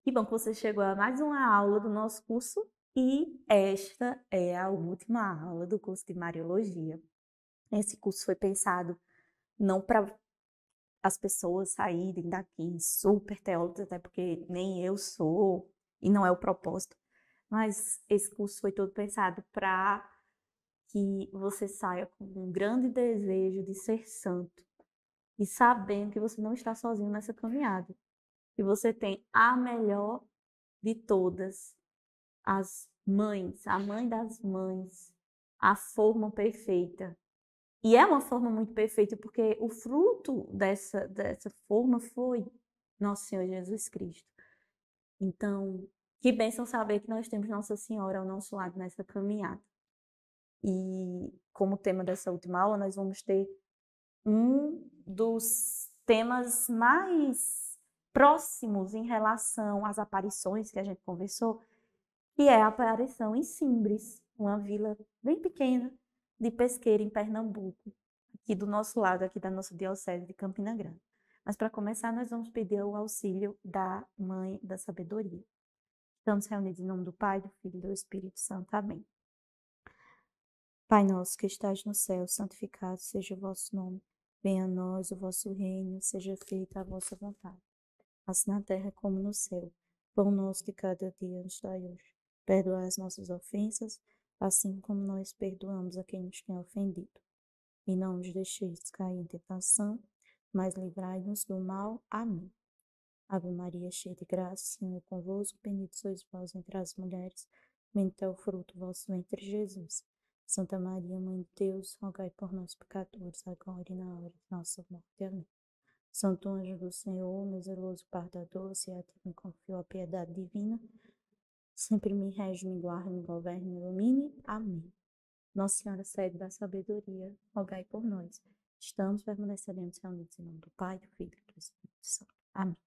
Que bom que você chegou a mais uma aula do nosso curso e esta é a última aula do curso de Mariologia. Esse curso foi pensado não para as pessoas saírem daqui super teólogos, até porque nem eu sou e não é o propósito, mas esse curso foi todo pensado para que você saia com um grande desejo de ser santo e sabendo que você não está sozinho nessa caminhada, que você tem a melhor de todas as mães, a mãe das mães, a forma perfeita. E é uma forma muito perfeita, porque o fruto dessa forma foi Nosso Senhor Jesus Cristo. Então, que bênção saber que nós temos Nossa Senhora ao nosso lado nessa caminhada. E como tema dessa última aula, nós vamos ter um dos temas mais próximos em relação às aparições que a gente conversou, que é a aparição em Simbres, uma vila bem pequena de Pesqueira, em Pernambuco, aqui do nosso lado, aqui da nossa diocese de Campina Grande. Mas para começar, nós vamos pedir o auxílio da Mãe da Sabedoria. Estamos reunidos em nome do Pai, do Filho e do Espírito Santo. Amém. Pai nosso que estás no céu, santificado seja o vosso nome. Venha a nós o vosso reino, seja feita a vossa vontade, assim na terra como no céu. Pão nosso de cada dia nos dai hoje. Perdoai as nossas ofensas, assim como nós perdoamos a quem nos tem ofendido. E não nos deixeis cair em tentação, mas livrai-nos do mal. Amém. Ave Maria, cheia de graça, o Senhor é convosco, bendita sois vós entre as mulheres, bendito é o fruto do vosso ventre, Jesus. Santa Maria, Mãe de Deus, rogai por nós, pecadores, agora e na hora de nossa morte. Amém. Santo anjo do Senhor, meu zeloso guardador, se a ti me confio a piedade divina, sempre me rege, me guarda, me governe, me ilumine. Amém. Nossa Senhora, sede da sabedoria, rogai por nós. Estamos, permaneceremos reunidos em nome do Pai, do Filho e do Espírito Santo. Amém.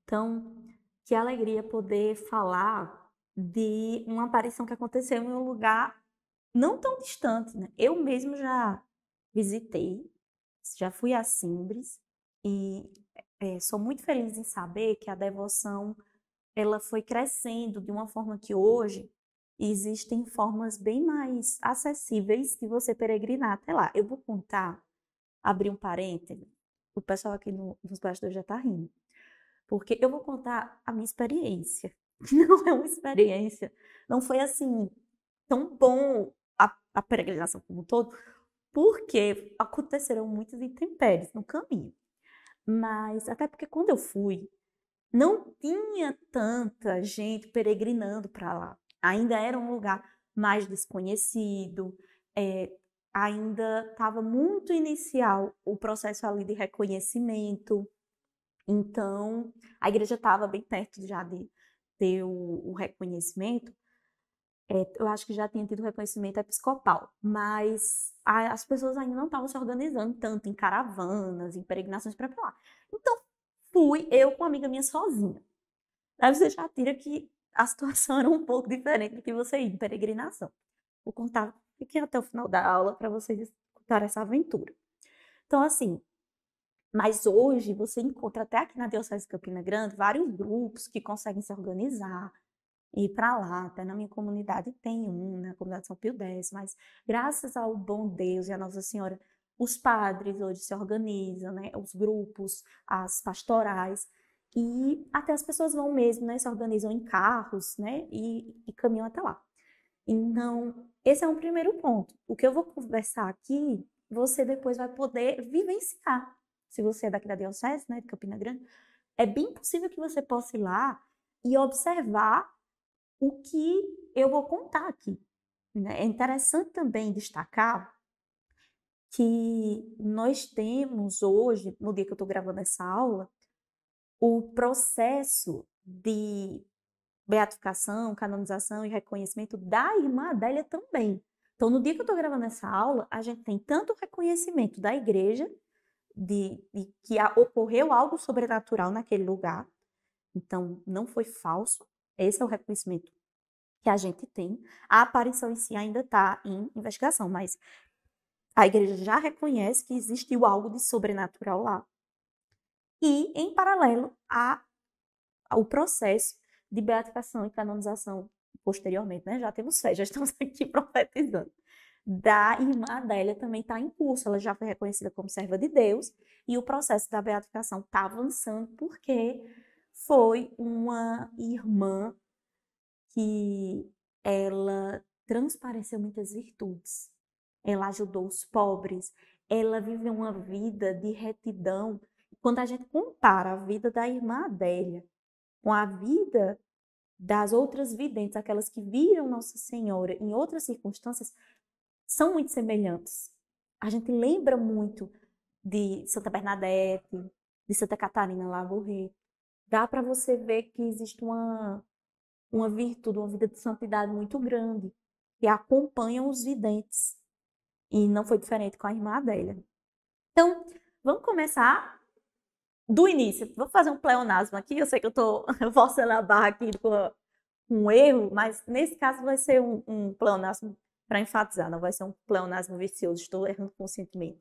Então, que alegria poder falar de uma aparição que aconteceu em um lugar não tão distante, né? Eu mesmo já visitei, já fui a Simbres e sou muito feliz em saber que a devoção ela foi crescendo de uma forma que hoje existem formas bem mais acessíveis de você peregrinar até lá. Eu vou contar, abrir um parêntese, o pessoal aqui nos bastidores já está rindo, porque eu vou contar a minha experiência. Não é uma experiência, não foi assim tão bom a peregrinação como um todo, porque aconteceram muitas intempéries no caminho. Mas até porque quando eu fui, não tinha tanta gente peregrinando para lá. Ainda era um lugar mais desconhecido, ainda estava muito inicial o processo ali de reconhecimento. Então, a igreja estava bem perto já de ter o reconhecimento. Eu acho que já tinha tido reconhecimento episcopal, mas as pessoas ainda não estavam se organizando tanto em caravanas, em peregrinações para lá. Então, fui eu com uma amiga minha sozinha. Aí você já tira que a situação era um pouco diferente do que você ir em peregrinação. Vou contar, fiquem até o final da aula para vocês escutarem essa aventura. Então, assim, mas hoje você encontra até aqui na Diocese de Campina Grande vários grupos que conseguem se organizar e ir para lá. Até na minha comunidade tem um, na comunidade São Pio X, mas graças ao bom Deus e à Nossa Senhora, os padres hoje se organizam, né? Os grupos, as pastorais, e até as pessoas vão mesmo, né? Se organizam em carros, né? E caminham até lá. Então, esse é um primeiro ponto. O que eu vou conversar aqui, você depois vai poder vivenciar. Se você é daqui da Diocese, né, de Campina Grande, é bem possível que você possa ir lá e observar o que eu vou contar aqui, né? É interessante também destacar que nós temos hoje, no dia que eu estou gravando essa aula, o processo de beatificação, canonização e reconhecimento da irmã Adélia também. Então, no dia que eu estou gravando essa aula, a gente tem tanto o reconhecimento da igreja de que ocorreu algo sobrenatural naquele lugar, então não foi falso, esse é o reconhecimento que a gente tem. A aparição em si ainda está em investigação, mas a igreja já reconhece que existiu algo de sobrenatural lá. E, em paralelo, o processo de beatificação e canonização posteriormente, né? Já temos fé, já estamos aqui profetizando. Da irmã Adélia também está em curso, ela já foi reconhecida como serva de Deus e o processo da beatificação está avançando porque foi uma irmã que ela transpareceu muitas virtudes. Ela ajudou os pobres, ela viveu uma vida de retidão. Quando a gente compara a vida da irmã Adélia com a vida das outras videntes, aquelas que viram Nossa Senhora em outras circunstâncias, são muito semelhantes. A gente lembra muito de Santa Bernadette, de Santa Catarina Labouré. Dá para você ver que existe uma virtude, uma vida de santidade muito grande, que acompanham os videntes. E não foi diferente com a irmã Adélia. Então, vamos começar do início. Vou fazer um pleonasmo aqui. Eu sei que eu estou forçando a barra aqui com um erro, mas nesse caso vai ser um pleonasmo para enfatizar, não vai ser um pleonasmo vicioso. Estou errando conscientemente.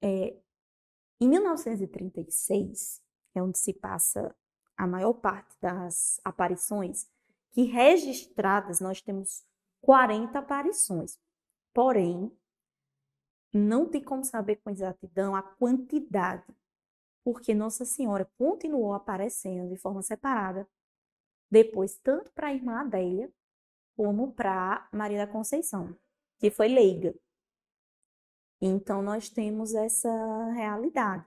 Em 1936, é onde se passa a maior parte das aparições, que registradas nós temos 40 aparições. Porém, não tem como saber com exatidão a quantidade, porque Nossa Senhora continuou aparecendo de forma separada, depois tanto para a irmã Adélia, como para Maria da Conceição, que foi leiga. Então, nós temos essa realidade.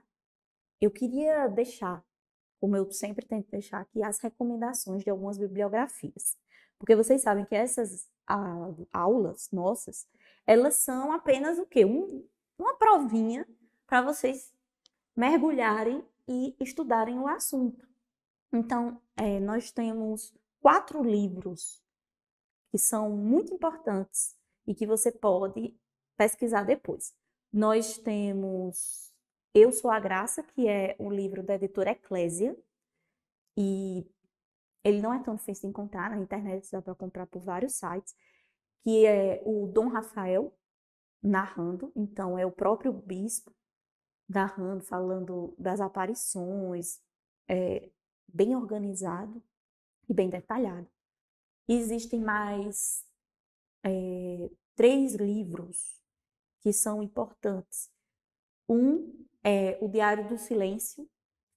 Eu queria deixar, como eu sempre tento deixar aqui, as recomendações de algumas bibliografias. Porque vocês sabem que essas aulas nossas, elas são apenas o quê? Uma provinha para vocês mergulharem e estudarem o assunto. Então, nós temos 4 livros que são muito importantes e que você pode pesquisar depois. Nós temos Eu Sou a Graça, que é um livro da editora Eclésia, e ele não é tão difícil de encontrar na internet, dá para comprar por vários sites, que é o Dom Rafael narrando, então é o próprio bispo narrando, falando das aparições, bem organizado e bem detalhado. Existem mais 3 livros que são importantes. Um é o Diário do Silêncio,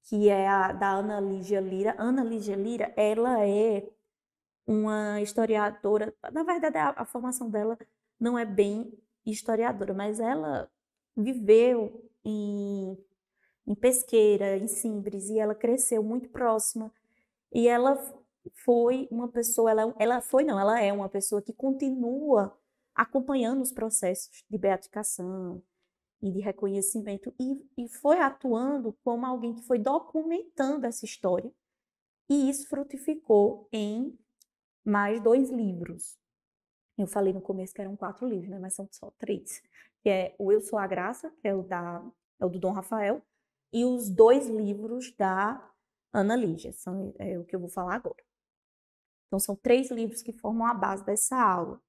que é da Ana Lígia Lira. Ana Lígia Lira, ela é uma historiadora, na verdade a formação dela não é bem historiadora, mas ela viveu em Pesqueira, em Simbres, e ela cresceu muito próxima. E ela foi uma pessoa, ela é uma pessoa que continua acompanhando os processos de beatificação e de reconhecimento e foi atuando como alguém que foi documentando essa história. E isso frutificou em mais 2 livros. Eu falei no começo que eram 4 livros, né? Mas são só 3. Que é o Eu Sou a Graça, que é o do Dom Rafael, e os 2 livros da Ana Lígia, é o que eu vou falar agora. Então, são 3 livros que formam a base dessa aula.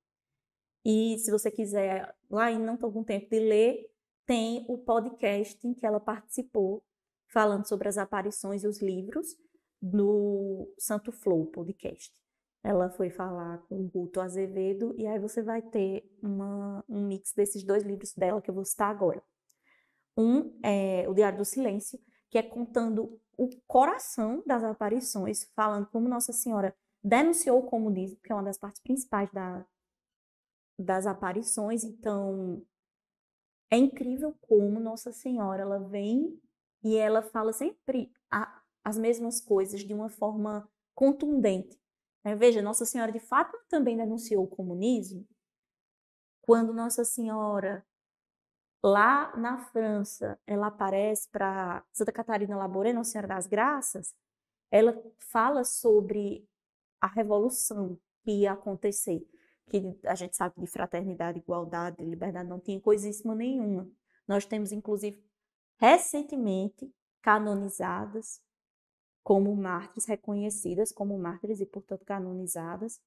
E se você quiser, lá e não estou com tempo de ler, tem o podcast em que ela participou, falando sobre as aparições e os livros, no Santo Flow Podcast. Ela foi falar com o Guto Azevedo, e aí você vai ter um mix desses 2 livros dela que eu vou citar agora. Um é o Diário do Silêncio, que é contando o coração das aparições, falando como Nossa Senhora denunciou o comunismo, que é uma das partes principais das aparições. Então, é incrível como Nossa Senhora ela vem e ela fala sempre as mesmas coisas de uma forma contundente. Veja, Nossa Senhora de Fátima também denunciou o comunismo. Quando Nossa Senhora, lá na França, ela aparece para Santa Catarina Labouré, Nossa Senhora das Graças, ela fala sobre a revolução que ia acontecer, que a gente sabe de fraternidade, igualdade, liberdade não tinha coisíssima nenhuma. Nós temos, inclusive, recentemente canonizadas como mártires, reconhecidas como mártires e, portanto, canonizadas,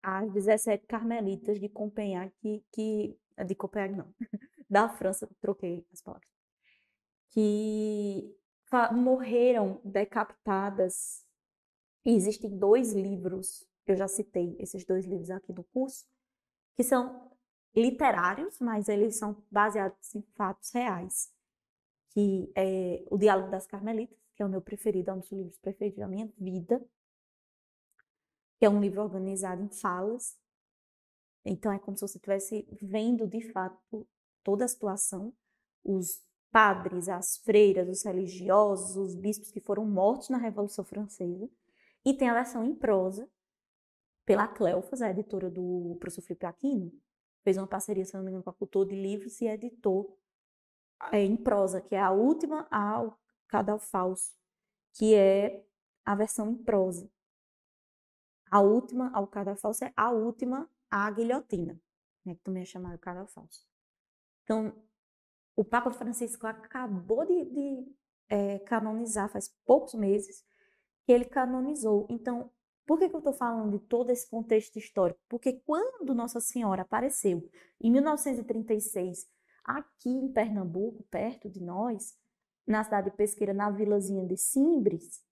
as 17 carmelitas de Copenhague, de Copenhague não, da França, troquei as palavras, que morreram decapitadas. E existem 2 livros, eu já citei esses 2 livros aqui do curso, que são literários, mas eles são baseados em fatos reais. Que é O Diálogo das Carmelitas, que é o meu preferido, é um dos livros preferidos da minha vida, que é um livro organizado em falas. Então, é como se você estivesse vendo, de fato, toda a situação, os padres, as freiras, os religiosos, os bispos que foram mortos na Revolução Francesa. E tem a versão em prosa, pela Cleofas, a editora do professor Felipe Aquino, fez uma parceria, se não me engano, com a Cultura de Livros e editou em prosa, que é a última ao Cadafalso, que é a versão em prosa. A última ao Cadafalso é a última à guilhotina, né, que também é chamado Cadafalso. Então, o Papa Francisco acabou de canonizar, faz poucos meses, que ele canonizou. Então, por que eu estou falando de todo esse contexto histórico? Porque quando Nossa Senhora apareceu, em 1936, aqui em Pernambuco, perto de nós, na cidade de Pesqueira, na vilazinha de Simbres,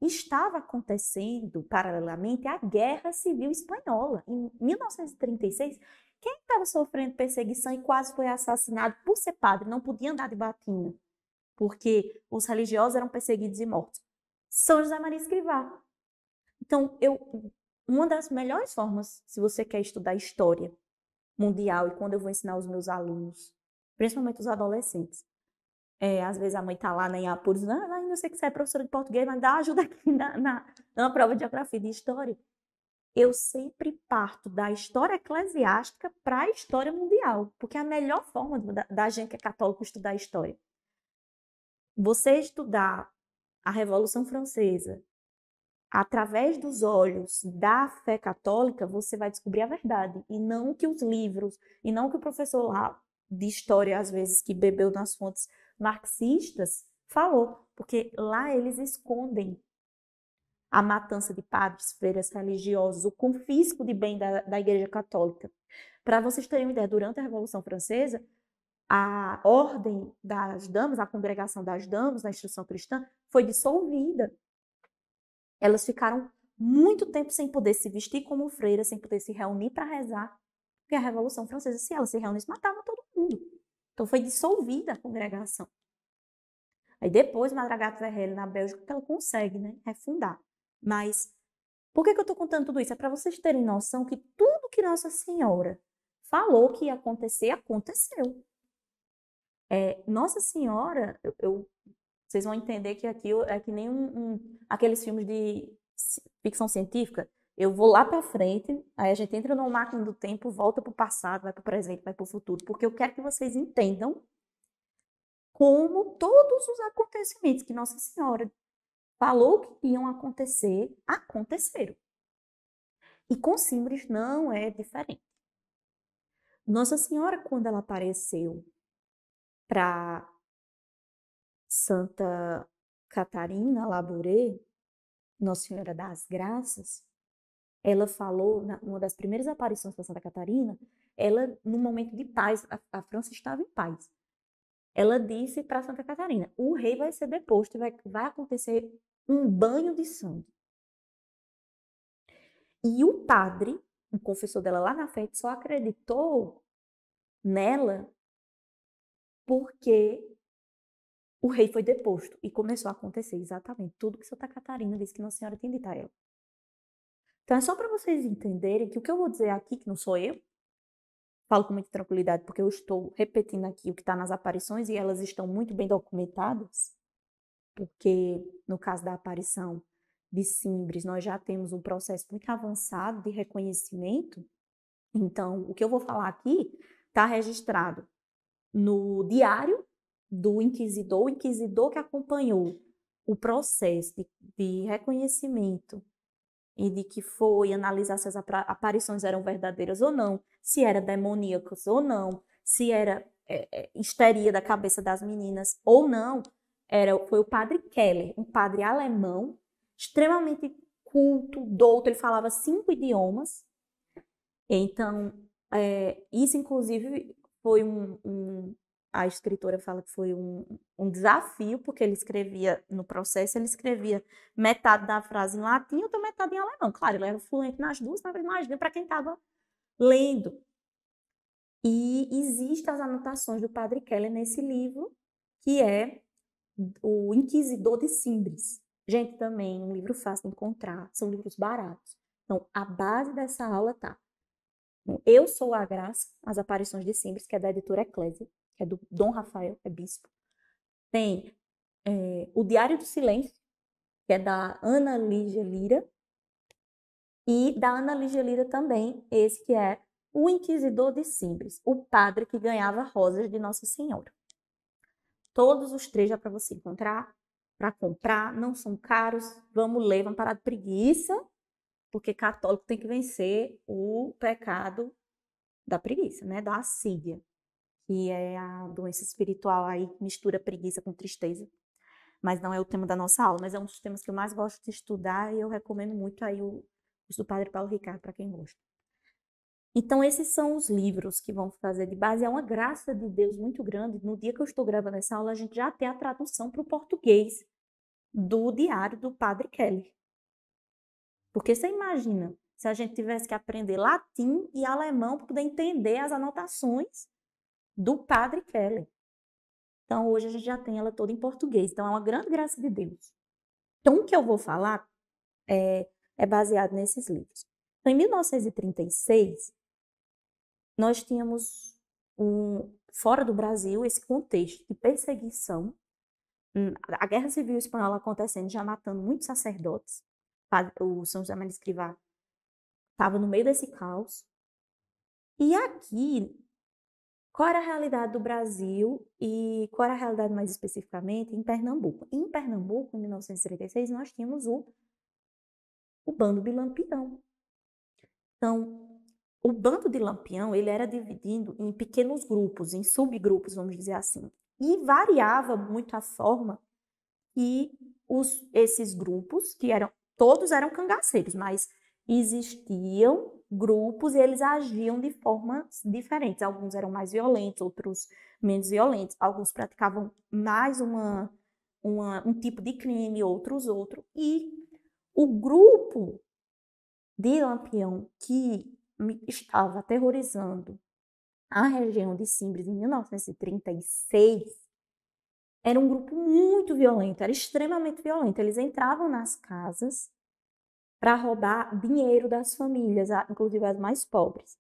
estava acontecendo, paralelamente, a Guerra Civil Espanhola. Em 1936, quem estava sofrendo perseguição e quase foi assassinado por ser padre, não podia andar de batina, porque os religiosos eram perseguidos e mortos? São José Maria Escrivá. Então, uma das melhores formas, se você quer estudar história mundial, e quando eu vou ensinar os meus alunos, principalmente os adolescentes, às vezes a mãe está lá em apuros, não sei que você é professora de português, mas dá ajuda aqui na prova de geografia e de história. Eu sempre parto da história eclesiástica para a história mundial, porque é a melhor forma da gente que é católico estudar história. Você estudar a Revolução Francesa através dos olhos da fé católica, você vai descobrir a verdade, e não que os livros, e não que o professor lá de história, às vezes, que bebeu nas fontes marxistas, falou, porque lá eles escondem a matança de padres, freiras religiosos, o confisco de bem da Igreja Católica. Para vocês terem uma ideia, durante a Revolução Francesa, a Ordem das Damas, a Congregação das Damas, da Instrução Cristã, foi dissolvida. Elas ficaram muito tempo sem poder se vestir como freiras, sem poder se reunir para rezar, porque a Revolução Francesa, se elas se reunissem, matavam todo mundo. Então foi dissolvida a congregação. Aí depois, Madragato Verhelli, na Bélgica, ela consegue, né, refundar. Mas por que eu estou contando tudo isso? É para vocês terem noção que tudo que Nossa Senhora falou que ia acontecer, aconteceu. Nossa Senhora, vocês vão entender que aqui é que nem aqueles filmes de ficção científica. Eu vou lá para frente, aí a gente entra numa máquina do tempo, volta para o passado, vai para o presente, vai para o futuro, porque eu quero que vocês entendam como todos os acontecimentos que Nossa Senhora falou que iam acontecer, aconteceram. E com Simbres não é diferente. Nossa Senhora, quando ela apareceu para Santa Catarina Labouré, Nossa Senhora das Graças, ela falou, numa das primeiras aparições para Santa Catarina, ela, num momento de paz, a França estava em paz, ela disse para Santa Catarina, o rei vai ser deposto e vai acontecer um banho de sangue. E o padre, o confessor dela lá na frente, só acreditou nela porque o rei foi deposto e começou a acontecer exatamente tudo que Santa Catarina disse que Nossa Senhora tinha dito a ela. Então é só para vocês entenderem que o que eu vou dizer aqui, que não sou eu, falo com muita tranquilidade porque eu estou repetindo aqui o que está nas aparições e elas estão muito bem documentadas, porque no caso da aparição de Simbres, nós já temos um processo muito avançado de reconhecimento. Então, o que eu vou falar aqui está registrado no diário do inquisidor, o inquisidor que acompanhou o processo de reconhecimento e de que foi analisar se as aparições eram verdadeiras ou não, se eram demoníacas ou não, se era histeria da cabeça das meninas ou não, foi o padre Keller, um padre alemão, extremamente culto, douto, ele falava 5 idiomas. Então, isso inclusive foi a escritora fala que foi um desafio, porque ele escrevia, no processo, ele escrevia metade da frase em latim e outra metade em alemão. Claro, ele era fluente nas duas, mas imagina para quem estava lendo. E existem as anotações do Padre Keller nesse livro, que é O Inquisidor de Simbres. Gente, também um livro fácil de encontrar, são livros baratos. Então, a base dessa aula tá Eu Sou a Graça, As Aparições de Simbres, que é da editora Eclésia, que é do Dom Rafael, é bispo. Tem O Diário do Silêncio, que é da Ana Lígia Lira, e da Ana Lígia Lira também, esse que é O Inquisidor de Simbres, o padre que ganhava rosas de Nossa Senhora. Todos os três já para você encontrar, para comprar, não são caros, vamos ler, vamos parar de preguiça, porque católico tem que vencer o pecado da preguiça, né? Da assídia, que é a doença espiritual aí que mistura preguiça com tristeza. Mas não é o tema da nossa aula, mas é um dos temas que eu mais gosto de estudar e eu recomendo muito aí o do Padre Paulo Ricardo para quem gosta. Então, esses são os livros que vão fazer de base. É uma graça de Deus muito grande. No dia que eu estou gravando essa aula, a gente já tem a tradução para o português do diário do Padre Keller. Porque você imagina se a gente tivesse que aprender latim e alemão para poder entender as anotações do Padre Keller. Então, hoje a gente já tem ela toda em português. Então, é uma grande graça de Deus. Então, o que eu vou falar é baseado nesses livros. Então, em 1936, nós tínhamos, fora do Brasil, esse contexto de perseguição. A Guerra Civil Espanhola acontecendo, já matando muitos sacerdotes. O São José Maria Escrivá estava no meio desse caos. E aqui, qual era a realidade do Brasil e qual era a realidade mais especificamente em Pernambuco? Em Pernambuco, em 1936, nós tínhamos o bando de Lampião. Então, o bando de Lampião, ele era dividido em pequenos grupos, em subgrupos, vamos dizer assim. E variava muito a forma que esses grupos, todos eram cangaceiros, mas existiam grupos e eles agiam de formas diferentes. Alguns eram mais violentos, outros menos violentos. Alguns praticavam mais um tipo de crime, outros outro. E o grupo de Lampião que estava aterrorizando a região de Simbres em 1936 era um grupo muito violento, era extremamente violento. Eles entravam nas casas para roubar dinheiro das famílias, inclusive as mais pobres.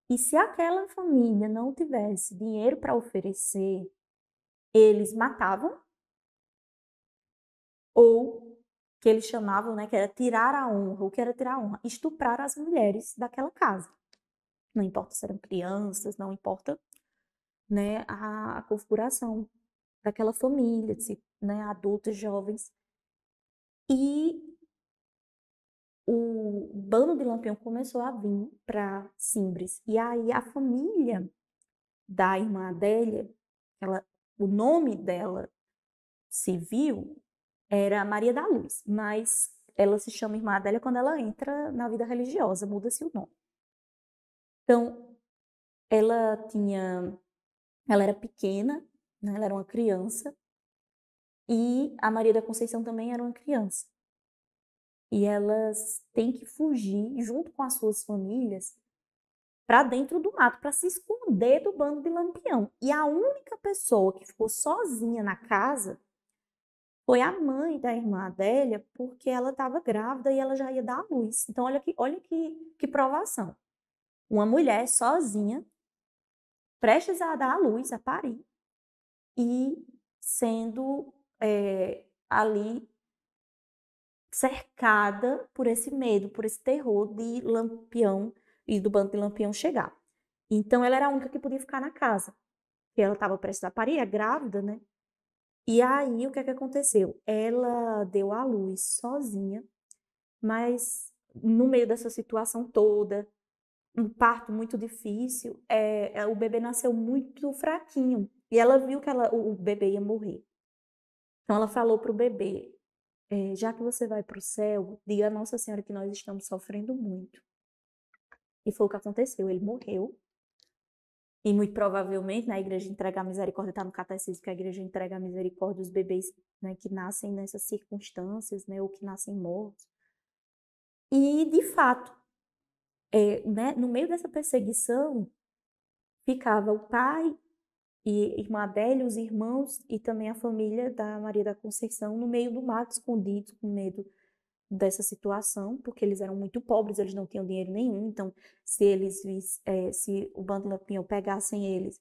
E se aquela família não tivesse dinheiro para oferecer, eles matavam, ou que eles chamavam, né, que era tirar a honra. O que era tirar a honra? Estuprar as mulheres daquela casa. Não importa se eram crianças, não importa, né, a configuração daquela família, né, adultos, jovens. E o bando de Lampião começou a vir para Simbres. E aí a família da irmã Adélia, o nome dela civil era Maria da Luz, mas ela se chama irmã Adélia quando ela entra na vida religiosa, muda-se o nome. Então, ela era pequena, né, ela era uma criança, e a Maria da Conceição também era uma criança. E elas têm que fugir junto com as suas famílias para dentro do mato, para se esconder do bando de Lampião. E a única pessoa que ficou sozinha na casa foi a mãe da irmã Adélia, porque ela estava grávida e ela já ia dar à luz. Então, olha que provação. Uma mulher sozinha, prestes a dar à luz, a parir, e sendo ali cercada por esse medo, por esse terror de Lampião e do bando de Lampião chegar. Então, ela era a única que podia ficar na casa, porque ela estava prestes a parir, é grávida, né? E aí, o que é que aconteceu? Ela deu à luz sozinha, mas no meio dessa situação toda, um parto muito difícil, o bebê nasceu muito fraquinho. E ela viu que o bebê ia morrer. Então, ela falou para o bebê, já que você vai para o céu, diga a Nossa Senhora que nós estamos sofrendo muito. E foi o que aconteceu, ele morreu. E muito provavelmente, né, a igreja entrega a misericórdia, está no catecismo que a igreja entrega a misericórdia dos bebês, né, que nascem nessas circunstâncias, né, ou que nascem mortos. E, de fato, né, no meio dessa perseguição, ficava o pai e irmã Adélia, os irmãos e também a família da Maria da Conceição no meio do mato, escondidos, com medo dessa situação, porque eles eram muito pobres, eles não tinham dinheiro nenhum, então se o bando Lampião pegassem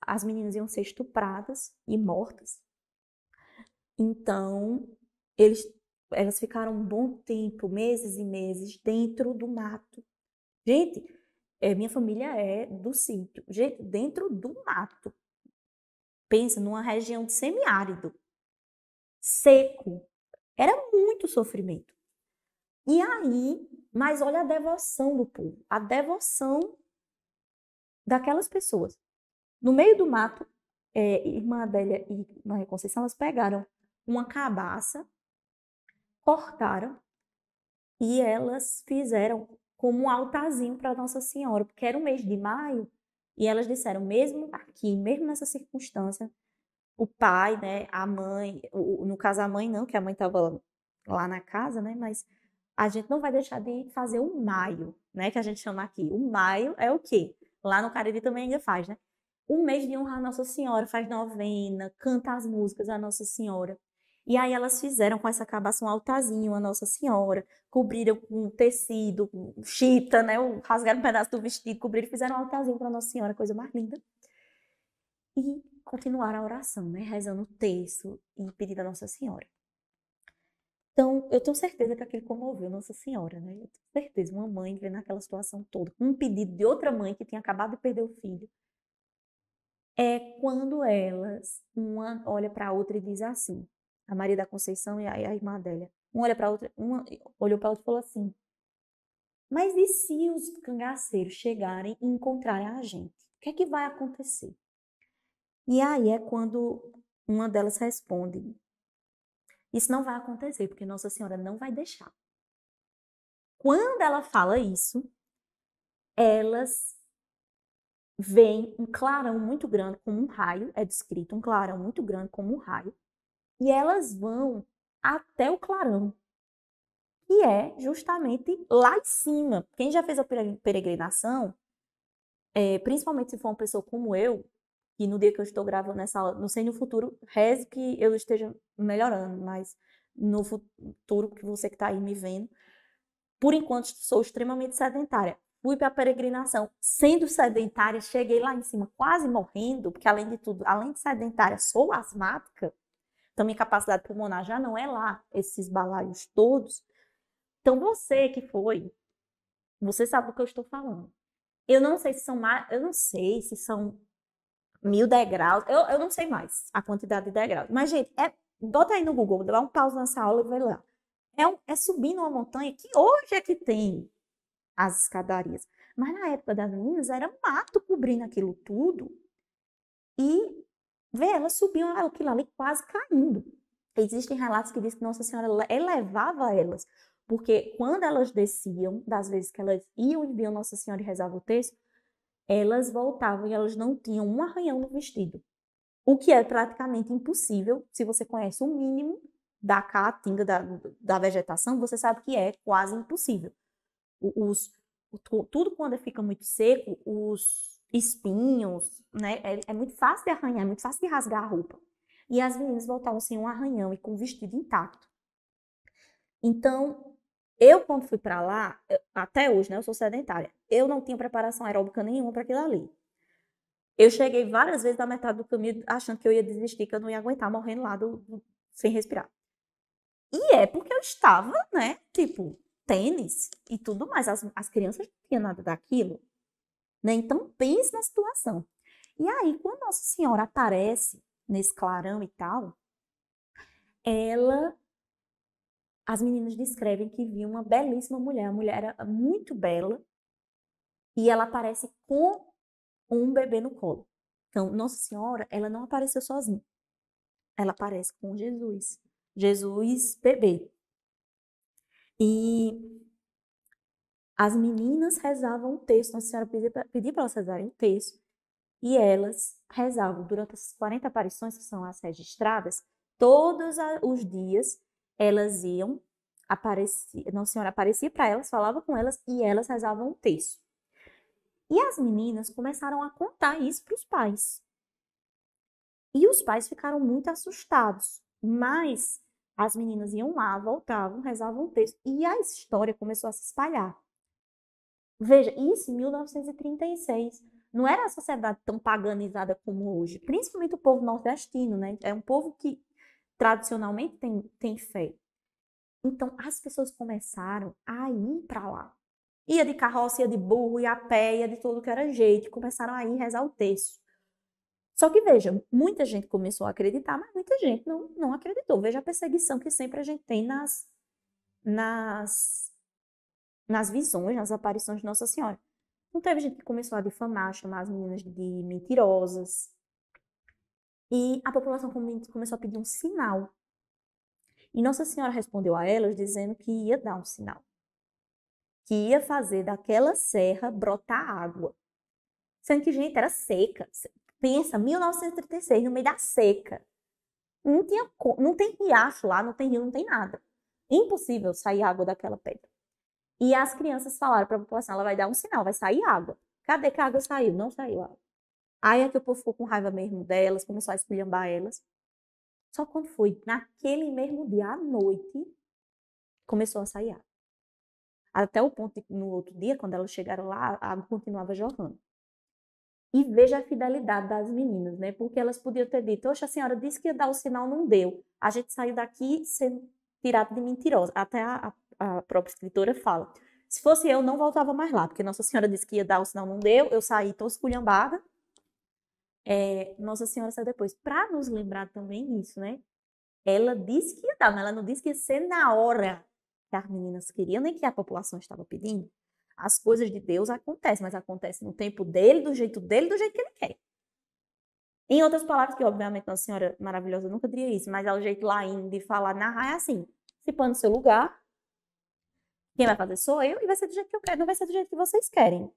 as meninas iam ser estupradas e mortas. Então, eles, elas ficaram um bom tempo, meses e meses, dentro do mato. Gente, minha família é do sítio. Gente, dentro do mato. Pensa numa região de semiárido, seco. Era muito sofrimento. E aí, mas olha a devoção do povo, a devoção daquelas pessoas. No meio do mato, irmã Adélia e Maria Conceição, elas pegaram uma cabaça, cortaram e elas fizeram como um altarzinho para Nossa Senhora, porque era o mês de maio, e elas disseram, mesmo aqui, mesmo nessa circunstância, o pai, né, a mãe, no caso a mãe não, que a mãe estava lá na casa, né, mas a gente não vai deixar de fazer o maio, né, que a gente chama aqui. O maio é o quê? Lá no Cariri também ainda faz, né? Um mês de honrar a Nossa Senhora, faz novena, canta as músicas à Nossa Senhora. E aí elas fizeram com essa cabaça um altarzinho à Nossa Senhora, cobriram com tecido, com chita, né? Rasgaram um pedaço do vestido, cobriram e fizeram um altarzinho para Nossa Senhora, coisa mais linda. E continuaram a oração, né? Rezando o terço e pedindo a Nossa Senhora. Então, eu tenho certeza que aquilo comoveu Nossa Senhora, né? Eu tenho certeza, uma mãe vendo aquela situação toda, com um pedido de outra mãe que tinha acabado de perder o filho. É quando uma olha para a outra e diz assim, a Maria da Conceição e a irmã Adélia, uma olha para a outra, uma olhou para a outra e falou assim, mas e se os cangaceiros chegarem e encontrarem a gente? O que é que vai acontecer? E aí é quando uma delas responde, isso não vai acontecer, porque Nossa Senhora não vai deixar. Quando ela fala isso, elas veem um clarão muito grande como um raio, é descrito um clarão muito grande como um raio, e elas vão até o clarão, que é justamente lá em cima. Quem já fez a peregrinação, principalmente se for uma pessoa como eu, que no dia que eu estou gravando essa aula, não sei no futuro, reze que eu esteja melhorando, mas no futuro que você que está aí me vendo, por enquanto sou extremamente sedentária. Fui para a peregrinação sendo sedentária, cheguei lá em cima quase morrendo, porque além de tudo, além de sedentária, sou asmática, então minha capacidade pulmonar já não é lá, esses balaios todos. Então você que foi, você sabe do que eu estou falando. Eu não sei se são mais, eu não sei se são 1000 degraus, eu não sei mais a quantidade de degraus. Mas, gente, bota aí no Google, dá um pause nessa aula e vai lá. É subir numa montanha que hoje é que tem as escadarias. Mas na época das meninas era mato cobrindo aquilo tudo. E vê, elas subiam aquilo ali quase caindo. Existem relatos que dizem que Nossa Senhora elevava elas. Porque quando elas desciam, das vezes que elas iam e viam Nossa Senhora e rezavam o texto, elas voltavam e elas não tinham um arranhão no vestido. O que é praticamente impossível, se você conhece o mínimo da caatinga, da vegetação, você sabe que é quase impossível. Tudo quando fica muito seco, os espinhos, né, é muito fácil de arranhar, é muito fácil de rasgar a roupa. E as meninas voltavam sem um arranhão e com o vestido intacto. Então, eu quando fui para lá, até hoje, né, eu sou sedentária, eu não tinha preparação aeróbica nenhuma para aquilo ali. Eu cheguei várias vezes da metade do caminho achando que eu ia desistir, que eu não ia aguentar, morrendo lá sem respirar. E é porque eu estava, né, tipo, tênis e tudo mais. As crianças não tinham nada daquilo, né? Então, pense na situação. E aí, quando Nossa Senhora aparece nesse clarão e tal, as meninas descrevem que viu uma belíssima mulher. A mulher era muito bela e ela aparece com um bebê no colo. Então, Nossa Senhora, ela não apareceu sozinha. Ela aparece com Jesus. Jesus bebê. E as meninas rezavam o texto. Nossa Senhora pedia para elas rezarem o texto. E elas rezavam durante as 40 aparições, que são as registradas, todos os dias elas iam, Nossa Senhora aparecia para elas, falava com elas e elas rezavam um terço. E as meninas começaram a contar isso para os pais. E os pais ficaram muito assustados, mas as meninas iam lá, voltavam, rezavam um texto, e a história começou a se espalhar. Veja, isso em 1936. Não era a sociedade tão paganizada como hoje, principalmente o povo nordestino, né? É um povo que tradicionalmente tem fé. Então, as pessoas começaram a ir para lá. Ia de carroça, ia de burro, ia a pé, ia de todo que era jeito. Começaram a ir rezar o terço. Só que veja, muita gente começou a acreditar, mas muita gente não acreditou. Veja a perseguição que sempre a gente tem nas visões, nas aparições de Nossa Senhora. Não teve gente que começou a difamar, chamar as meninas de mentirosas. E a população começou a pedir um sinal. E Nossa Senhora respondeu a elas dizendo que ia dar um sinal. Que ia fazer daquela serra brotar água. Sendo que, gente, era seca. Pensa, 1936, no meio da seca. Não tem riacho lá, não tem rio, não tem nada. Impossível sair água daquela pedra. E as crianças falaram para a população, ela vai dar um sinal, vai sair água. Cadê que a água saiu? Não saiu água. Aí é que o povo ficou com raiva mesmo delas, começou a esculhambar elas. Só quando foi naquele mesmo dia, à noite, começou a sair água. Até o ponto de, no outro dia, quando elas chegaram lá, a água continuava jorrando. E veja a fidelidade das meninas, né? Porque elas podiam ter dito, oxe, a senhora disse que ia dar o sinal, não deu. A gente saiu daqui sendo tirado de mentirosa. Até a própria escritora fala. Se fosse eu, não voltava mais lá, porque Nossa Senhora disse que ia dar o sinal, não deu. Eu saí tão esculhambada. Nossa Senhora saiu depois. Para nos lembrar também isso, né? Ela disse que ia dar, mas ela não disse que ia ser na hora que as meninas queriam, nem que a população estava pedindo. As coisas de Deus acontecem, mas acontecem no tempo dele, do jeito que ele quer. Em outras palavras, que obviamente Nossa Senhora maravilhosa nunca diria isso, mas é o jeito laim de falar, narrar, é assim. Se põe no seu lugar, quem vai fazer sou eu, e vai ser do jeito que eu quero, não vai ser do jeito que vocês querem.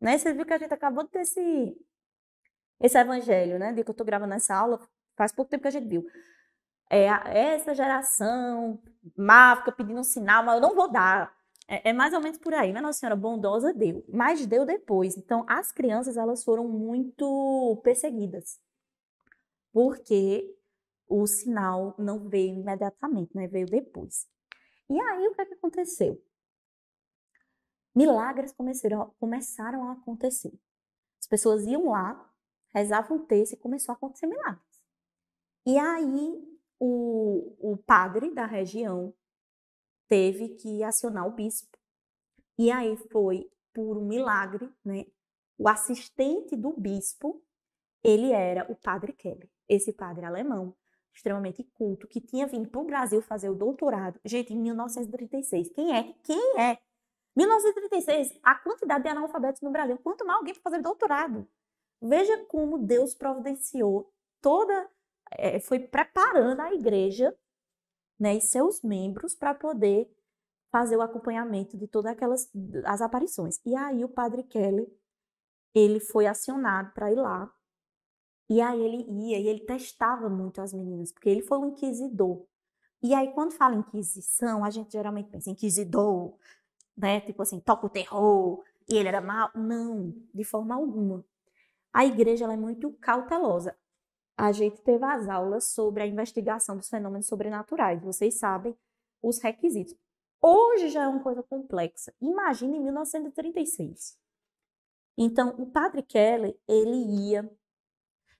Né? Você viu que a gente acabou de ter esse evangelho, né? De que eu estou gravando essa aula, faz pouco tempo que a gente viu. Essa geração má fica pedindo um sinal, mas eu não vou dar. É mais ou menos por aí. Mas Nossa Senhora bondosa deu, mas deu depois. Então, as crianças, elas foram muito perseguidas, porque o sinal não veio imediatamente, né? Veio depois. E aí, o que é que aconteceu? Milagres começaram a acontecer. As pessoas iam lá, rezavam um terço e começou a acontecer milagres. E aí, o padre da região teve que acionar o bispo. E aí foi por um milagre, né? O assistente do bispo, ele era o padre Keller, esse padre alemão, extremamente culto, que tinha vindo para o Brasil fazer o doutorado. Gente, em 1936. Quem é? 1936, a quantidade de analfabetos no Brasil. Quanto mais alguém para fazer doutorado. Veja como Deus providenciou foi preparando a igreja, né, e seus membros para poder fazer o acompanhamento de todas as aparições. E aí o padre Keller, ele foi acionado para ir lá. E aí ele ia e ele testava muito as meninas, porque ele foi um inquisidor. E aí quando fala inquisição, a gente geralmente pensa inquisidor, né? Tipo assim, toca o terror, e ele era mau. Não, de forma alguma. A igreja ela é muito cautelosa. A gente teve as aulas sobre a investigação dos fenômenos sobrenaturais. Vocês sabem os requisitos. Hoje já é uma coisa complexa. Imagina em 1936. Então, o padre Keller, ele ia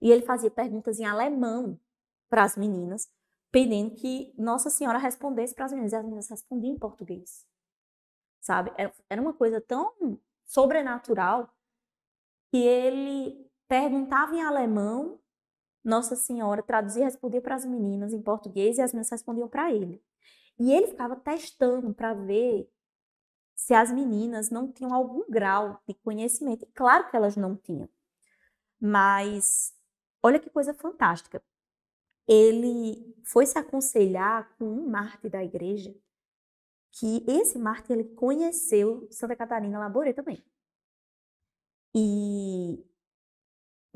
e ele fazia perguntas em alemão para as meninas, pedindo que Nossa Senhora respondesse para as meninas. E as meninas respondiam em português. Sabe? Era uma coisa tão sobrenatural que ele perguntava em alemão, Nossa Senhora traduzia e respondia para as meninas em português e as meninas respondiam para ele. E ele ficava testando para ver se as meninas não tinham algum grau de conhecimento. E claro que elas não tinham. Mas olha que coisa fantástica. Ele foi se aconselhar com um mártir da igreja, que esse mártir ele conheceu Santa Catarina Labouré também. E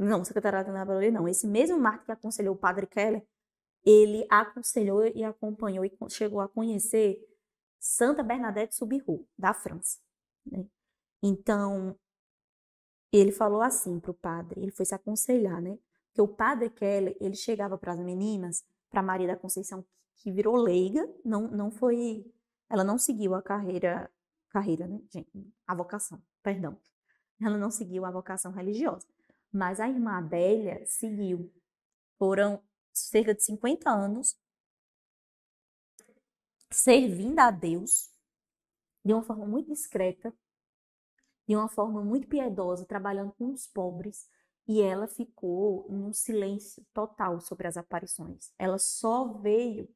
Não, o secretariado não abalou ele, não. Esse mesmo Martin que aconselhou o padre Keller, ele aconselhou e acompanhou e chegou a conhecer Santa Bernadette Soubirous, da França, né? Então, ele falou assim para o padre, ele foi se aconselhar, né? Que o padre Keller, ele chegava para as meninas, para Maria da Conceição, que virou leiga, não foi, ela não seguiu a carreira, né, gente, a vocação, perdão. Ela não seguiu a vocação religiosa, mas a irmã Adélia seguiu. Foram cerca de 50 anos servindo a Deus de uma forma muito discreta, de uma forma muito piedosa, trabalhando com os pobres, e ela ficou num silêncio total sobre as aparições. Ela só veio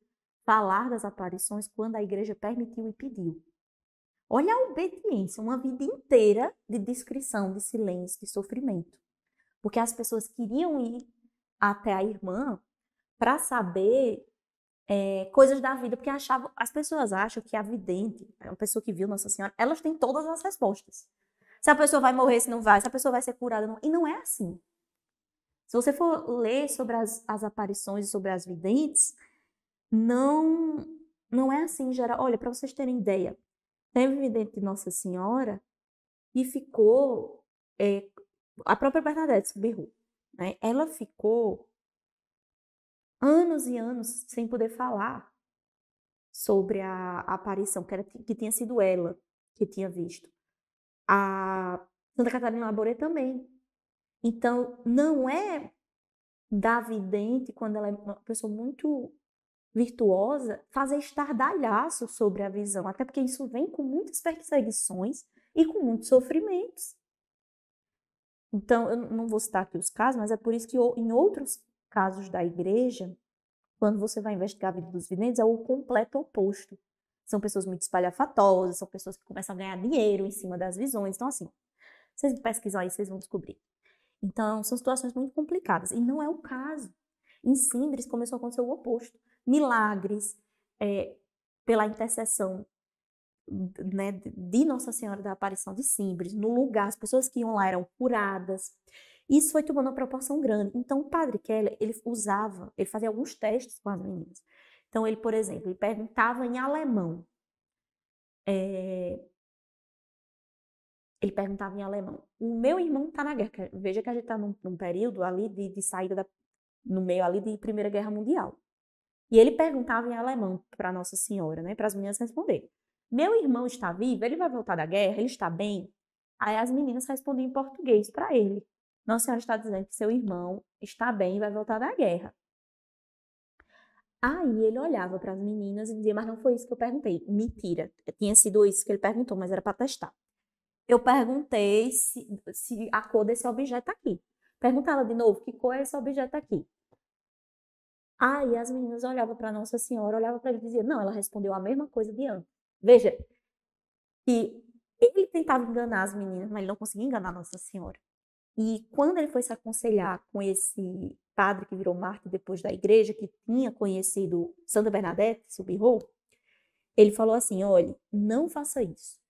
falar das aparições quando a igreja permitiu e pediu. Olha a obediência, uma vida inteira de discrição, de silêncio, de sofrimento. Porque as pessoas queriam ir até a irmã para saber coisas da vida, porque as pessoas acham que a vidente, a pessoa que viu Nossa Senhora, elas têm todas as respostas. Se a pessoa vai morrer, se não vai, se a pessoa vai ser curada, não. E não é assim. Se você for ler sobre as aparições e sobre as videntes, não é assim em geral. Olha, para vocês terem ideia, teve vidente de Nossa Senhora e ficou a própria Bernadette Soubirous, né? Ela ficou anos e anos sem poder falar sobre a aparição, que tinha sido ela que tinha visto. A Santa Catarina Laboré também. Então, não é da vidente, quando ela é uma pessoa muito virtuosa, fazer estardalhaço sobre a visão, até porque isso vem com muitas perseguições e com muitos sofrimentos. Então, eu não vou citar aqui os casos, mas é por isso que em outros casos da igreja, quando você vai investigar a vida dos videntes, é o completo oposto. São pessoas muito espalhafatosas, são pessoas que começam a ganhar dinheiro em cima das visões. Então, assim, vocês pesquisam aí, vocês vão descobrir. Então, são situações muito complicadas. E não é o caso. Em Simbres começou a acontecer o oposto. Milagres, pela intercessão, né, de Nossa Senhora da Aparição de Simbres, no lugar, as pessoas que iam lá eram curadas. Isso foi tomando uma proporção grande. Então, o padre Keller, ele fazia alguns testes com as meninas. Então, ele, por exemplo, ele perguntava em alemão. Ele perguntava em alemão. O meu irmão está na guerra. Veja que a gente está num período ali de saída no meio ali de Primeira Guerra Mundial. E ele perguntava em alemão para Nossa Senhora, né, para as meninas responderem. Meu irmão está vivo? Ele vai voltar da guerra? Ele está bem? Aí as meninas respondiam em português para ele. Nossa Senhora está dizendo que seu irmão está bem e vai voltar da guerra. Aí ele olhava para as meninas e dizia, mas não foi isso que eu perguntei. Mentira, tinha sido isso que ele perguntou, mas era para testar. Eu perguntei se a cor desse objeto aqui. Pergunta ela de novo, que cor é esse objeto aqui? Aí as meninas olhavam para Nossa Senhora, olhavam para ele e diziam, não, ela respondeu a mesma coisa de antes. Veja, que ele tentava enganar as meninas, mas ele não conseguia enganar Nossa Senhora. E quando ele foi se aconselhar com esse padre que virou mártir depois da igreja, que tinha conhecido Santa Bernadette Soubirous, ele falou assim, olha, não faça isso.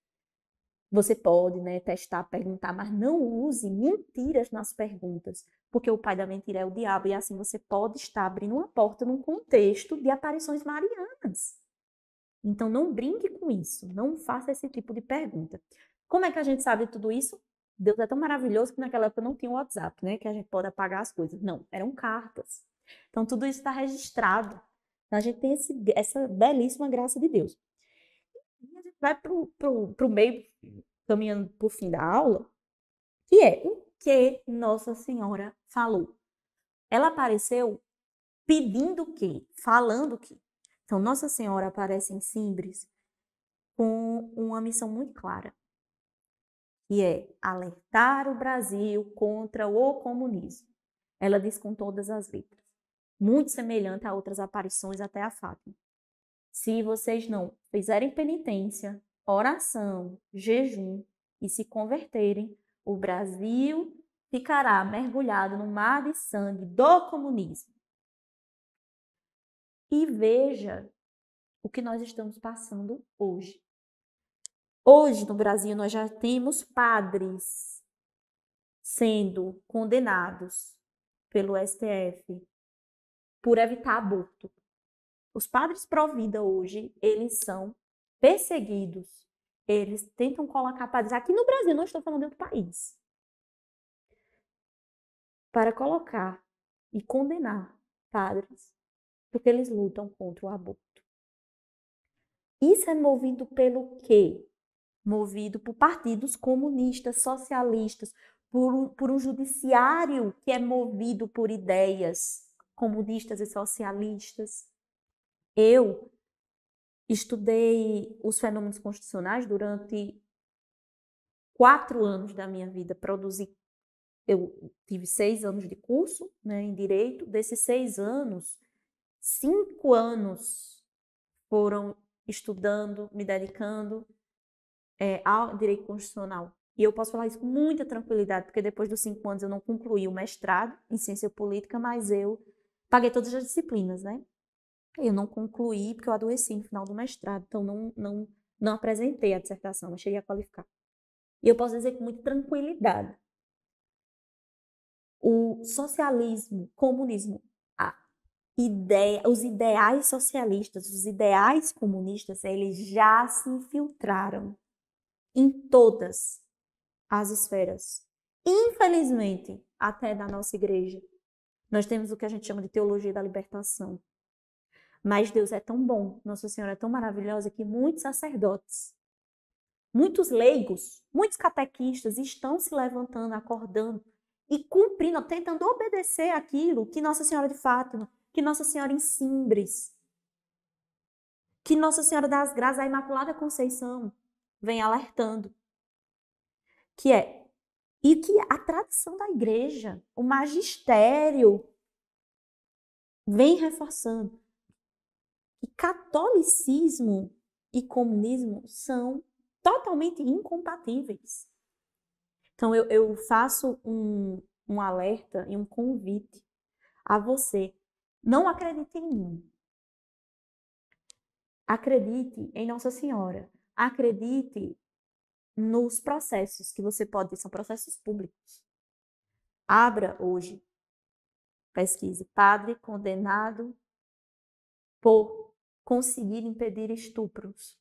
Você pode, né, testar, perguntar, mas não use mentiras nas perguntas, porque o pai da mentira é o diabo, e assim você pode estar abrindo uma porta num contexto de aparições marianas. Então, não brinque com isso, não faça esse tipo de pergunta. Como é que a gente sabe tudo isso? Deus é tão maravilhoso que naquela época não tinha o WhatsApp, né, que a gente pode apagar as coisas. Não, eram cartas. Então, tudo isso está registrado. Então, a gente tem essa belíssima graça de Deus. E a gente vai para o meio, caminhando para o fim da aula, que é o que Nossa Senhora falou. Ela apareceu pedindo o quê? Falando o quê? Então, Nossa Senhora aparece em Simbres com uma missão muito clara, que é alertar o Brasil contra o comunismo. Ela diz com todas as letras, muito semelhante a outras aparições até a Fátima. Se vocês não fizerem penitência, oração, jejum e se converterem, o Brasil ficará mergulhado no mar de sangue do comunismo. E veja o que nós estamos passando hoje. Hoje, no Brasil, nós já temos padres sendo condenados pelo STF por evitar aborto. Os padres pró-vida hoje, eles são perseguidos. Eles tentam colocar padres, aqui no Brasil, não estou falando de outro país, para colocar e condenar padres, porque eles lutam contra o aborto. Isso é movido pelo quê? Movido por partidos comunistas, socialistas, por um judiciário que é movido por ideias comunistas e socialistas. Eu estudei os fenômenos constitucionais durante 4 anos da minha vida. Eu tive 6 anos de curso, né, em Direito. Desses 6 anos, 5 anos foram estudando, me dedicando ao Direito Constitucional. E eu posso falar isso com muita tranquilidade, porque depois dos 5 anos eu não concluí o mestrado em Ciência Política, mas eu paguei todas as disciplinas, né? Eu não concluí porque eu adoeci no final do mestrado, então não apresentei a dissertação, mas cheguei a qualificar. E eu posso dizer com muita tranquilidade, o socialismo, o comunismo, os ideais socialistas, os ideais comunistas, eles já se infiltraram em todas as esferas. Infelizmente, até da nossa igreja. Nós temos o que a gente chama de teologia da libertação. Mas Deus é tão bom, Nossa Senhora é tão maravilhosa que muitos sacerdotes, muitos leigos, muitos catequistas estão se levantando, acordando e cumprindo, tentando obedecer aquilo que Nossa Senhora de Fátima, que Nossa Senhora em Simbres, que Nossa Senhora das Graças, a Imaculada Conceição, vem alertando. E que a tradição da igreja, o magistério, vem reforçando. E catolicismo e comunismo são totalmente incompatíveis. Então, eu faço um alerta e um convite a você. Não acredite em mim. Acredite em Nossa Senhora. Acredite nos processos que você pode, são processos públicos. Abra hoje, pesquise, padre condenado por conseguir impedir estupros.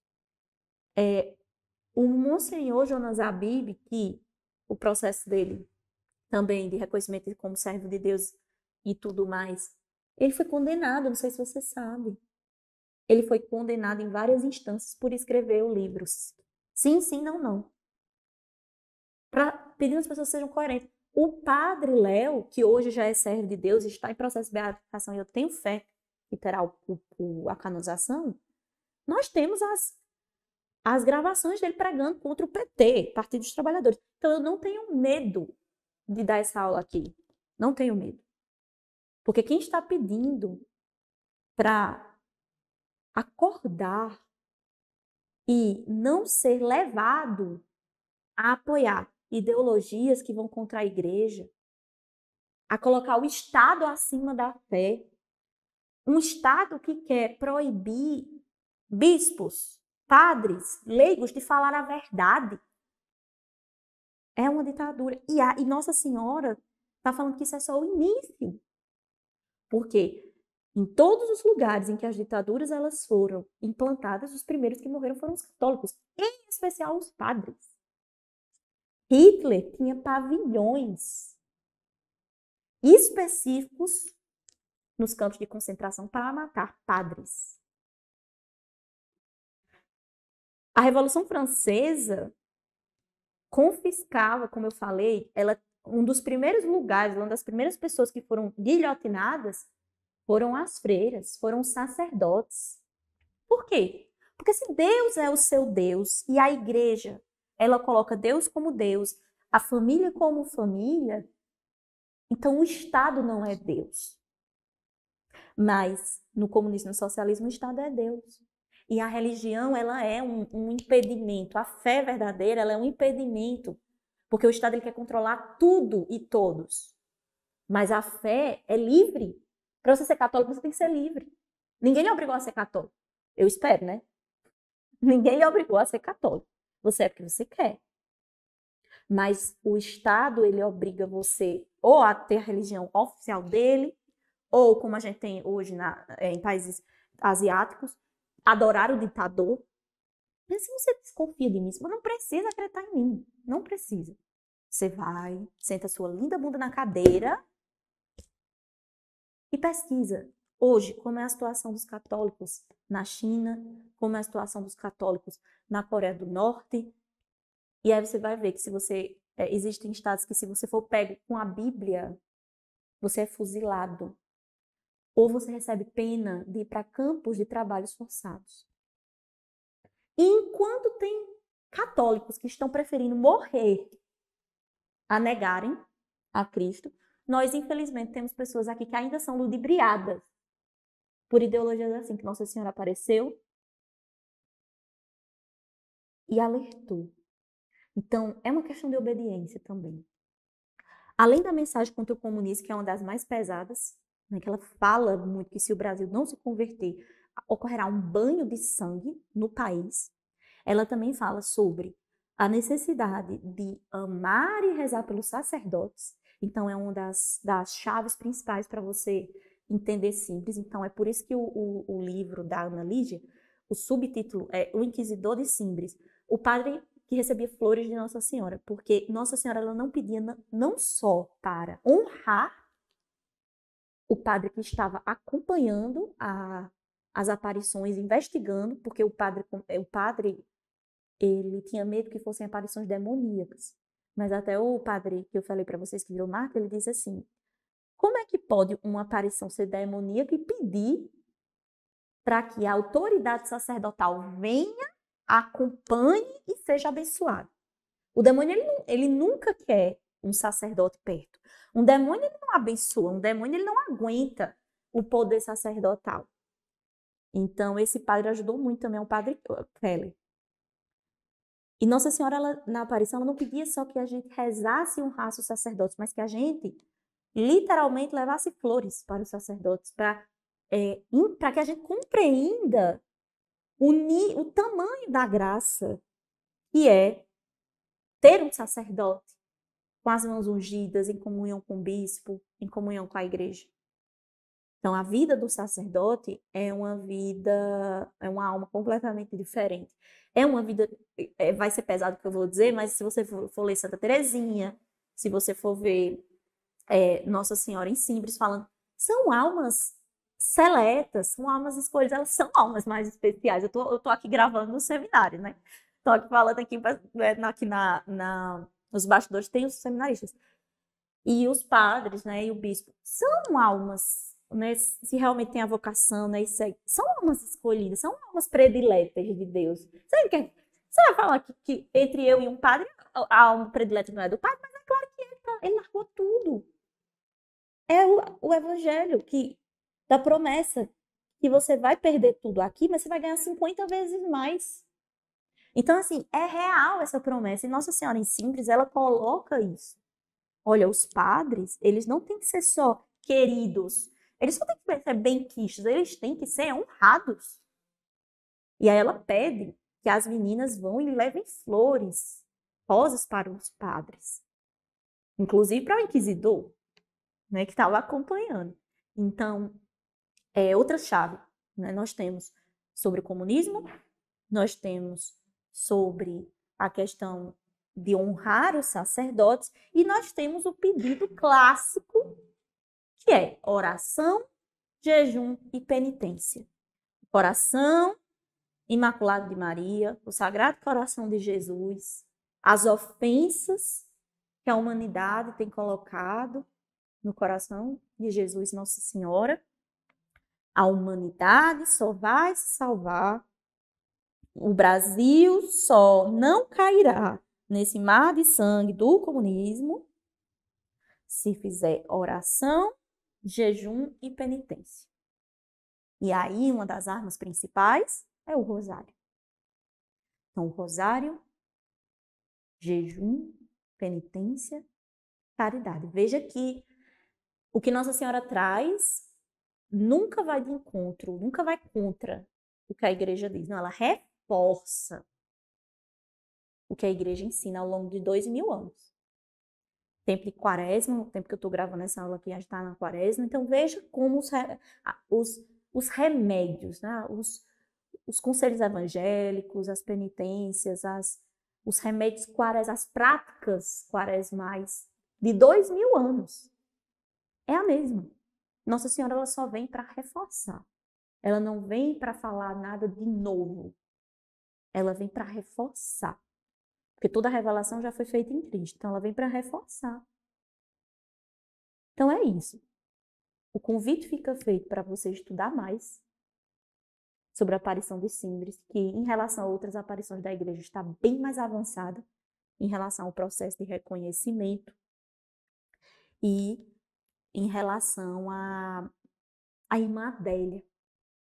O Monsenhor Jonas Abib, que o processo dele também de reconhecimento como servo de Deus e tudo mais, ele foi condenado, não sei se você sabe. Ele foi condenado em várias instâncias por escrever o livro Sim, Sim, Não, Não. Para pedir que as pessoas sejam coerentes. O padre Léo, que hoje já é servo de Deus, está em processo de beatificação, e eu tenho fé que terá a canonização, nós temos as gravações dele pregando contra o PT, Partido dos Trabalhadores. Então, eu não tenho medo de dar essa aula aqui. Não tenho medo. Porque quem está pedindo para acordar e não ser levado a apoiar ideologias que vão contra a igreja, a colocar o Estado acima da fé, um Estado que quer proibir bispos, padres, leigos de falar a verdade, é uma ditadura. E Nossa Senhora está falando que isso é só o início. Porque em todos os lugares em que as ditaduras elas foram implantadas, os primeiros que morreram foram os católicos, em especial os padres. Hitler tinha pavilhões específicos nos campos de concentração para matar padres. A Revolução Francesa confiscava, como eu falei, um dos primeiros lugares, uma das primeiras pessoas que foram guilhotinadas foram as freiras, foram os sacerdotes. Por quê? Porque se Deus é o seu Deus e a igreja, ela coloca Deus como Deus, a família como família, então o Estado não é Deus. Mas no comunismo e no socialismo o Estado é Deus. E a religião, ela é um impedimento. A fé verdadeira, ela é um impedimento. Porque o Estado ele quer controlar tudo e todos. Mas a fé é livre. Para você ser católico, você tem que ser livre. Ninguém lhe obrigou a ser católico. Eu espero, né? Ninguém lhe obrigou a ser católico. Você é porque você quer. Mas o Estado, ele obriga você ou a ter a religião oficial dele, ou como a gente tem hoje em países asiáticos, adorar o ditador. Mas se você desconfia de mim, você não precisa acreditar em mim. Não precisa. Você vai, senta sua linda bunda na cadeira e pesquisa. Hoje, como é a situação dos católicos na China, como é a situação dos católicos na Coreia do Norte. E aí você vai ver que se você existem estados que se você for pego com a Bíblia, você é fuzilado. Ou você recebe pena de ir para campos de trabalhos forçados. E enquanto tem católicos que estão preferindo morrer a negarem a Cristo, nós, infelizmente, temos pessoas aqui que ainda são ludibriadas por ideologias assim, que Nossa Senhora apareceu e alertou. Então, é uma questão de obediência também. Além da mensagem contra o comunismo, que é uma das mais pesadas, né, que ela fala muito que se o Brasil não se converter, ocorrerá um banho de sangue no país. Ela também fala sobre a necessidade de amar e rezar pelos sacerdotes. Então, é uma das chaves principais para você entender Simples. Então, é por isso que o livro da Ana Lídia, o subtítulo é O Inquisidor de Simples. O padre que recebia flores de Nossa Senhora, porque Nossa Senhora ela não pedia não só para honrar o padre que estava acompanhando as aparições, investigando, porque o padre ele tinha medo que fossem aparições demoníacas. Mas até o padre que eu falei para vocês que virou Marco, ele disse assim: como é que pode uma aparição ser demoníaca e pedir para que a autoridade sacerdotal venha, acompanhe e seja abençoada? O demônio ele nunca quer um sacerdote perto. Um demônio ele não abençoa, um demônio ele não aguenta o poder sacerdotal. Então esse padre ajudou muito também, o padre Keller. E Nossa Senhora, na aparição, ela não pedia só que a gente rezasse e honrasse os sacerdotes, mas que a gente literalmente levasse flores para os sacerdotes, para que a gente compreenda o tamanho da graça que é ter um sacerdote com as mãos ungidas, em comunhão com o bispo, em comunhão com a igreja. Então, a vida do sacerdote é uma alma completamente diferente. É uma vida, vai ser pesado o que eu vou dizer, mas se você for ler Santa Teresinha, se você for ver Nossa Senhora em Simples falando, são almas seletas, são almas escolhidas, elas são almas mais especiais. Eu tô aqui gravando no seminário, né? Tô aqui falando aqui nos bastidores, tem os seminaristas. E os padres, né, e o bispo, são almas, né, se realmente tem a vocação, né, são almas escolhidas, são almas prediletas de Deus. Você vai falar que entre eu e um padre, a alma predileta não é do padre, mas é claro que ele largou tudo. É o evangelho da promessa que você vai perder tudo aqui, mas você vai ganhar 50 vezes mais. Então, assim, é real essa promessa. E Nossa Senhora em Simples, ela coloca isso. Olha, os padres, eles não têm que ser só queridos. Eles não têm que ser benquistos, eles têm que ser honrados. E aí ela pede que as meninas vão e levem flores, rosas para os padres. Inclusive para o inquisidor, né, que estava acompanhando. Então, outra chave. Né? Nós temos sobre o comunismo, nós temos sobre a questão de honrar os sacerdotes, e nós temos o pedido clássico, que é oração, jejum e penitência. Coração Imaculado de Maria, o Sagrado Coração de Jesus, as ofensas que a humanidade tem colocado no coração de Jesus Nossa Senhora. A humanidade só vai se salvar, o Brasil só não cairá nesse mar de sangue do comunismo se fizer oração, jejum e penitência. E aí, uma das armas principais é o rosário. Então, o rosário, jejum, penitência, caridade. Veja que o que Nossa Senhora traz nunca vai de encontro, nunca vai contra o que a igreja diz. Não, ela reforça. o que a igreja ensina ao longo de 2000 anos. Tempo de quaresma, o tempo que eu estou gravando essa aula aqui, a gente está na quaresma, então veja como os remédios, né? Os conselhos evangélicos, as penitências, os remédios as práticas quaresmais de 2000 anos. É a mesma. Nossa Senhora ela só vem para reforçar. Ela não vem para falar nada de novo. Ela vem para reforçar. Porque toda a revelação já foi feita em Cristo. Então ela vem para reforçar. Então é isso. O convite fica feito para você estudar mais sobre a aparição de Símbris, que em relação a outras aparições da igreja está bem mais avançada em relação ao processo de reconhecimento e em relação à irmã Adélia,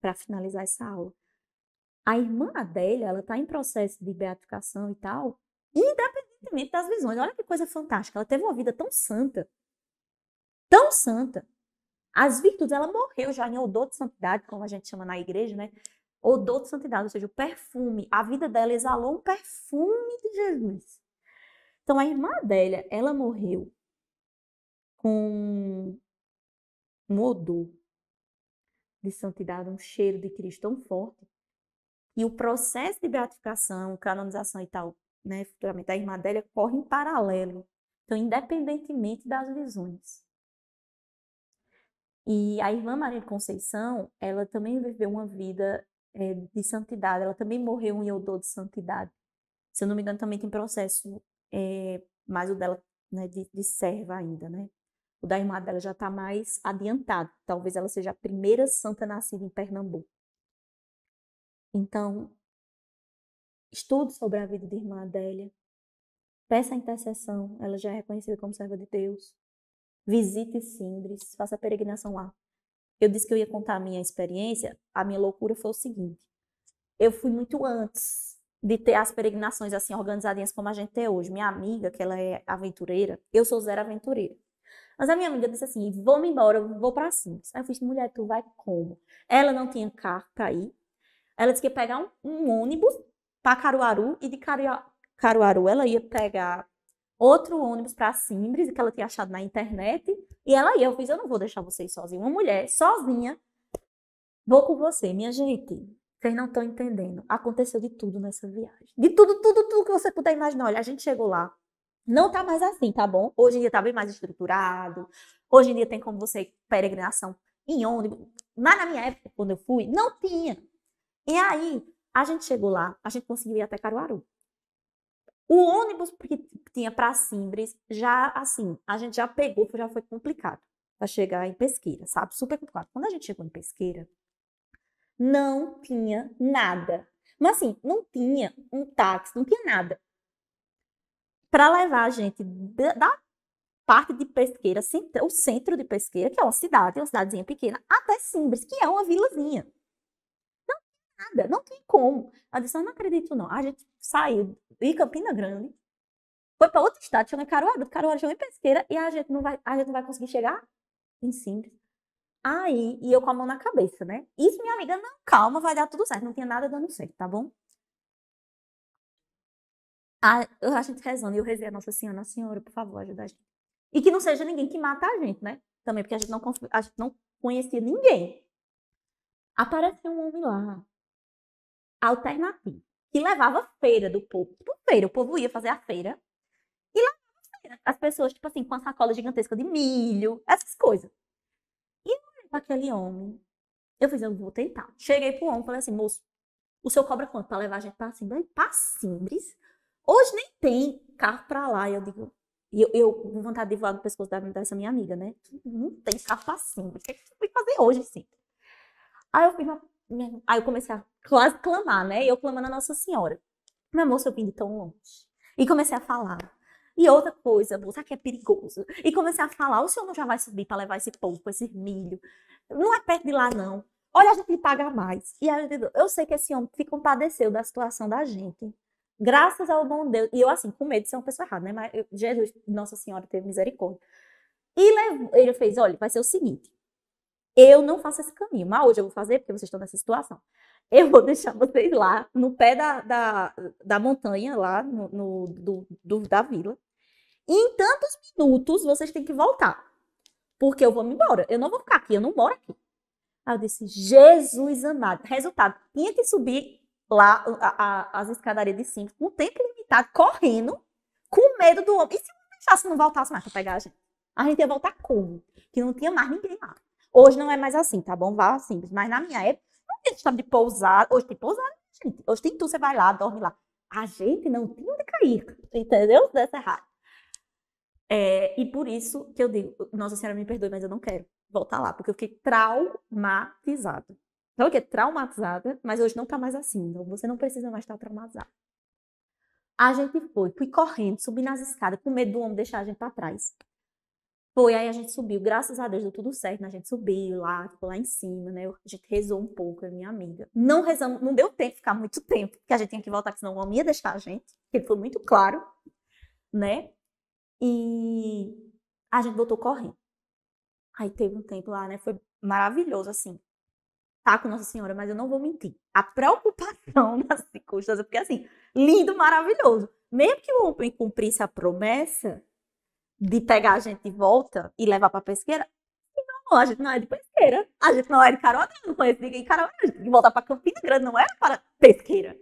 para finalizar essa aula. A irmã Adélia, ela está em processo de beatificação e tal, independentemente das visões. Olha que coisa fantástica. Ela teve uma vida tão santa. Tão santa. As virtudes, ela morreu já em odor de santidade, como a gente chama na igreja, né? Odor de santidade, ou seja, o perfume. A vida dela exalou um perfume de Jesus. Então, a irmã Adélia, ela morreu com um odor de santidade, um cheiro de Cristo tão forte. E o processo de beatificação, canonização e tal, né, futuramente, da irmã Adélia corre em paralelo. Então, independentemente das visões. E a irmã Maria de Conceição, ela também viveu uma vida de santidade. Ela também morreu em odor de santidade. Se eu não me engano, também tem processo, mas o dela, né, de serva ainda, né? O da irmã dela já está mais adiantado. Talvez ela seja a primeira santa nascida em Pernambuco. Então, estude sobre a vida de irmã Adélia. Peça a intercessão. Ela já é reconhecida como serva de Deus. Visite Símbris. Faça a peregrinação lá. Eu disse que eu ia contar a minha experiência. A minha loucura foi o seguinte. Eu fui muito antes de ter as peregrinações assim organizadinhas como a gente tem hoje. Minha amiga, que ela é aventureira, eu sou zero aventureira. Mas a minha amiga disse assim, vou-me embora, eu vou pra Símbris. Aí eu fiz, mulher, tu vai como? Ela não tinha carro pra ir. Ela disse que ia pegar um ônibus para Caruaru e de Caruaru ela ia pegar outro ônibus para Símbris, que ela tinha achado na internet, e ela ia. Eu fiz, eu não vou deixar vocês sozinhos. Uma mulher sozinha, vou com você. Minha gente, vocês não estão entendendo. Aconteceu de tudo nessa viagem. De tudo, tudo, tudo que você puder imaginar. Olha, a gente chegou lá. Não tá mais assim, tá bom? Hoje em dia tá bem mais estruturado. Hoje em dia tem como você peregrinação em ônibus. Mas na minha época, quando eu fui, não tinha. E aí, a gente chegou lá, a gente conseguiu ir até Caruaru. O ônibus que tinha para Símbris, já assim, a gente já pegou, já foi complicado para chegar em Pesqueira, sabe? Super complicado. Quando a gente chegou em Pesqueira, não tinha nada. Mas assim, não tinha um táxi, não tinha nada para levar a gente da parte de Pesqueira, o centro de Pesqueira, que é uma cidadezinha pequena, até Símbris, que é uma vilazinha. Nada, não tem como. Ela disse, eu não acredito não. A gente saiu de Campina Grande, foi para outro estado, chegou em Caruaru, Caruaru chegou em Pesqueira, e a gente não vai conseguir chegar em Símbris. Aí, e eu com a mão na cabeça, né? Isso, minha amiga, não, calma, vai dar tudo certo. Não tinha nada dando certo, tá bom? A gente rezando, e eu rezei a Nossa Senhora, por favor, ajuda a gente. E que não seja ninguém que mata a gente, né? Também, porque a gente não conhecia ninguém. Apareceu um homem lá, alternativo, que levava feira do povo. Tipo, feira, o povo ia fazer a feira e levava feira. As pessoas, tipo assim, com uma sacola gigantesca de milho, essas coisas. E eu olhei pra aquele homem. Eu fiz, eu vou tentar. Cheguei pro homem e falei assim, moço, o senhor cobra quanto pra levar a gente pra Símbris? Pra Símbris? Hoje nem tem carro pra lá. E eu digo, eu com vontade de voar no pescoço dessa minha amiga, né? Não tem carro pra Símbris. O que eu fui fazer hoje, sim? Aí eu comecei a quase clamar, né? E eu clamando a Nossa Senhora. Meu moço, eu vim de tão longe. E comecei a falar. E outra coisa, moça, que é perigoso. E comecei a falar, o senhor não já vai subir para levar esse povo com esse milho? Não é perto de lá, não. Olha, a gente lhe paga mais. E aí, eu sei que esse homem se compadeceu da situação da gente. Graças ao bom Deus. E eu, assim, com medo de ser uma pessoa errada, né? Mas Jesus, Nossa Senhora, teve misericórdia. E ele fez, olha, vai ser o seguinte. Eu não faço esse caminho, mas hoje eu vou fazer porque vocês estão nessa situação. Eu vou deixar vocês lá, no pé da montanha, lá da vila. E em tantos minutos, vocês têm que voltar. Porque eu vou me embora. Eu não vou ficar aqui, eu não moro aqui. Aí eu disse, Jesus amado. Resultado, tinha que subir lá as escadarias de cima, com tempo limitado, correndo, com medo do homem. E se não deixasse, não voltasse mais pra pegar a gente? A gente ia voltar como? Que não tinha mais ninguém lá. Hoje não é mais assim, tá bom? Vá simples. Mas na minha época, não tinha história de pousar. Hoje tem pousada, gente. Hoje tem tudo, você vai lá, dorme lá. A gente não tinha onde cair, entendeu? Dessa errado. E por isso que eu digo, Nossa Senhora me perdoe, mas eu não quero voltar lá, porque eu fiquei traumatizada. Então, o que? Traumatizada, mas hoje não tá mais assim. Então, você não precisa mais estar traumatizada. A gente fui correndo, subi nas escadas, com medo do homem deixar a gente pra trás. Aí a gente subiu, graças a Deus deu tudo certo, né? A gente subiu lá, ficou lá em cima, né? A gente rezou um pouco, eu e minha amiga. Não rezamos, não deu tempo, ficar muito tempo, porque a gente tinha que voltar, senão o homem ia deixar a gente, porque ele foi muito claro, né? E a gente voltou correndo. Aí teve um tempo lá, né? Foi maravilhoso, assim. Tá com Nossa Senhora, mas eu não vou mentir. A preocupação nas circunstâncias, porque assim, lindo, maravilhoso. Mesmo que o homem cumprisse a promessa de pegar a gente de volta e levar pra pesqueira, não, a gente não é de pesqueira. A gente não é de Caruaru, não conhece ninguém em Caruaru. A gente tem que voltar pra Campina Grande, não era para pesqueira.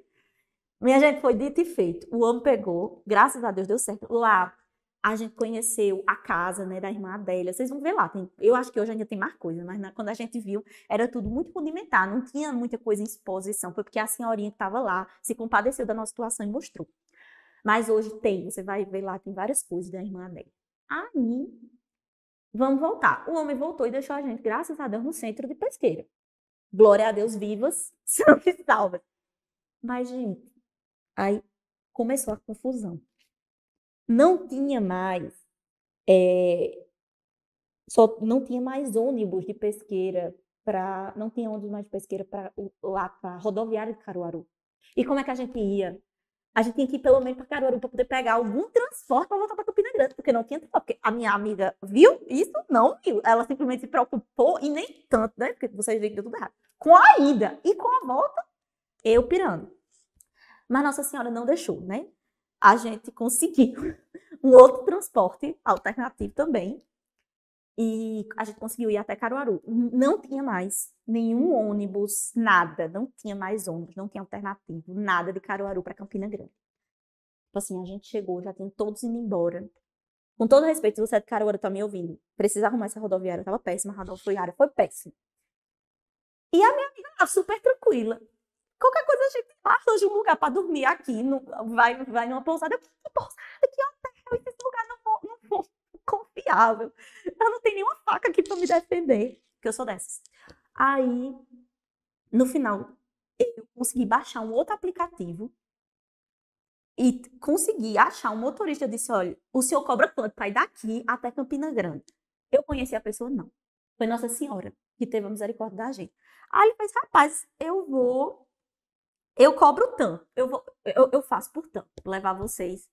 Minha gente, foi dito e feito. O homem pegou, graças a Deus deu certo. Lá, a gente conheceu a casa, né, da irmã Adélia. Vocês vão ver lá. Eu acho que hoje ainda tem mais coisa, mas quando a gente viu, era tudo muito rudimentar. Não tinha muita coisa em exposição. Foi porque a senhorinha que estava lá se compadeceu da nossa situação e mostrou. Mas hoje tem, você vai ver lá, tem várias coisas da irmã Adélia. Aí, vamos voltar. O homem voltou e deixou a gente, graças a Deus, no centro de Pesqueira. Glória a Deus, vivas, são e salvas. Mas, gente, aí começou a confusão. Não tinha mais, não tinha mais ônibus de Pesqueira não tinha ônibus mais de Pesqueira para lá para rodoviária de Caruaru. E como é que a gente ia? A gente tinha que ir pelo menos para Caruaru para poder pegar algum transporte para voltar para Campina Grande, porque não tinha transporte. Porque a minha amiga viu isso? Não viu. Ela simplesmente se preocupou e nem tanto, né? Porque vocês viram que deu tudo errado. Com a ida e com a volta, eu pirando. Mas Nossa Senhora não deixou, né? A gente conseguiu um outro transporte alternativo também. E a gente conseguiu ir até Caruaru. Não tinha mais nenhum ônibus, nada. Não tinha mais ônibus, não tinha alternativo, nada de Caruaru para Campina Grande. Tipo assim, a gente chegou, já tem todos indo embora. Com todo respeito, se você é de Caruaru, tá me ouvindo. Precisa arrumar essa rodoviária, tava péssima, a rodoviária foi péssima. E a minha amiga lá, super tranquila. Qualquer coisa a gente arranja um lugar para dormir aqui, vai numa pousada. Que pousada, que hotel, esse lugar não vou confiável. Eu não tenho nenhuma faca aqui para me defender, porque eu sou dessas. Aí, no final, eu consegui baixar um outro aplicativo e consegui achar um motorista. Eu disse, olha, o senhor cobra quanto para ir daqui até Campina Grande? Eu conheci a pessoa? Não. Foi Nossa Senhora que teve a misericórdia da gente. Aí ele fez, rapaz, eu cobro tanto, eu faço por tanto, levar vocês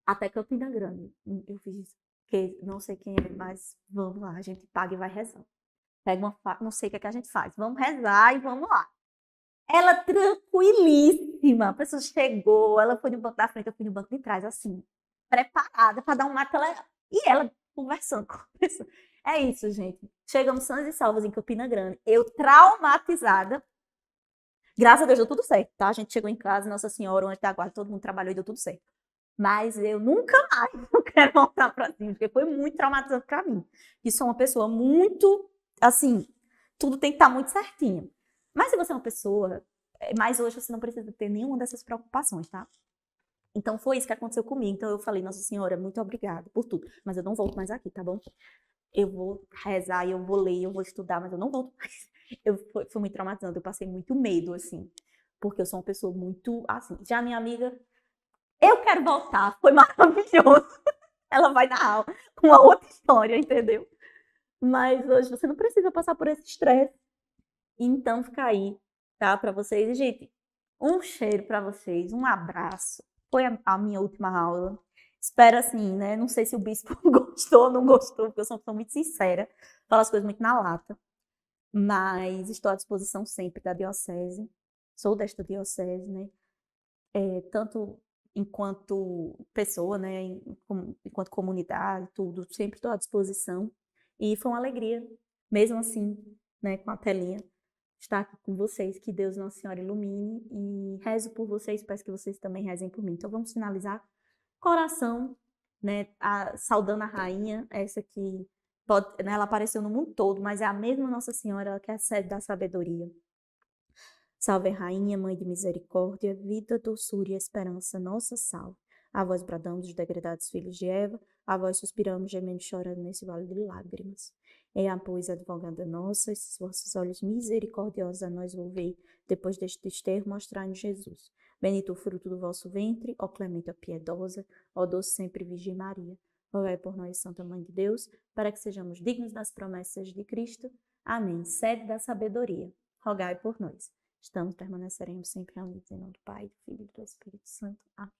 até Campina Grande. Eu fiz isso, porque não sei quem é, mas vamos lá, a gente paga e vai rezar. Pega uma faca, não sei o que é que a gente faz. Vamos rezar e vamos lá. Ela tranquilíssima, a pessoa chegou, ela foi no banco da frente, eu fui no banco de trás, assim, preparada para dar um mate, e ela conversando com a pessoa. É isso, gente. Chegamos sãs e salvas em Campina Grande. Eu traumatizada. Graças a Deus deu tudo certo, tá? A gente chegou em casa, Nossa Senhora, o anjo da guarda, todo mundo trabalhou e deu tudo certo. Mas eu nunca mais não quero voltar pra cima, porque foi muito traumatizante pra mim. E sou uma pessoa muito, assim, tudo tem que estar muito certinho. Mas se você é uma pessoa, mas hoje você não precisa ter nenhuma dessas preocupações, tá? Então foi isso que aconteceu comigo. Então eu falei, Nossa Senhora, muito obrigada por tudo. Mas eu não volto mais aqui, tá bom? Eu vou rezar, eu vou ler, eu vou estudar, mas eu não volto mais. Foi muito traumatizante, eu passei muito medo, assim. Porque eu sou uma pessoa muito, assim. Já minha amiga, eu quero voltar, foi maravilhoso. Ela vai na aula com uma outra história, entendeu? Mas hoje você não precisa passar por esse estresse. Então fica aí, tá? Pra vocês. E, gente, um cheiro pra vocês, um abraço. Foi a minha última aula. Espero assim, né? Não sei se o bispo gostou ou não gostou, porque eu sou uma pessoa muito sincera, falo as coisas muito na lata. Mas estou à disposição sempre da diocese. sou desta diocese, né? Tanto enquanto pessoa, né, enquanto comunidade, tudo, sempre estou à disposição. E foi uma alegria, mesmo assim, né, com a telinha, estar aqui com vocês. Que Deus Nossa Senhora ilumine e rezo por vocês, peço que vocês também rezem por mim. Então vamos finalizar coração, né, saudando a rainha, essa que pode, né, ela apareceu no mundo todo, mas é a mesma Nossa Senhora, ela que é a sede da sabedoria. Salve, Rainha, Mãe de Misericórdia, vida, doçura e esperança, nossa salve. A vós bradamos, os degredados filhos de Eva, a vós suspiramos, gemendo e chorando nesse vale de lágrimas. Pois, advogada nossa, esses vossos olhos misericordiosos a nós volvei, depois deste desterro, mostrai-nos Jesus. Bendito o fruto do vosso ventre, ó clemente, ó piedosa, ó doce sempre Virgem Maria. Rogai por nós, Santa Mãe de Deus, para que sejamos dignos das promessas de Cristo. Amém. Sede da sabedoria, rogai por nós. Permaneceremos sempre unidos em nome do Pai, do Filho e do Espírito Santo. Amém.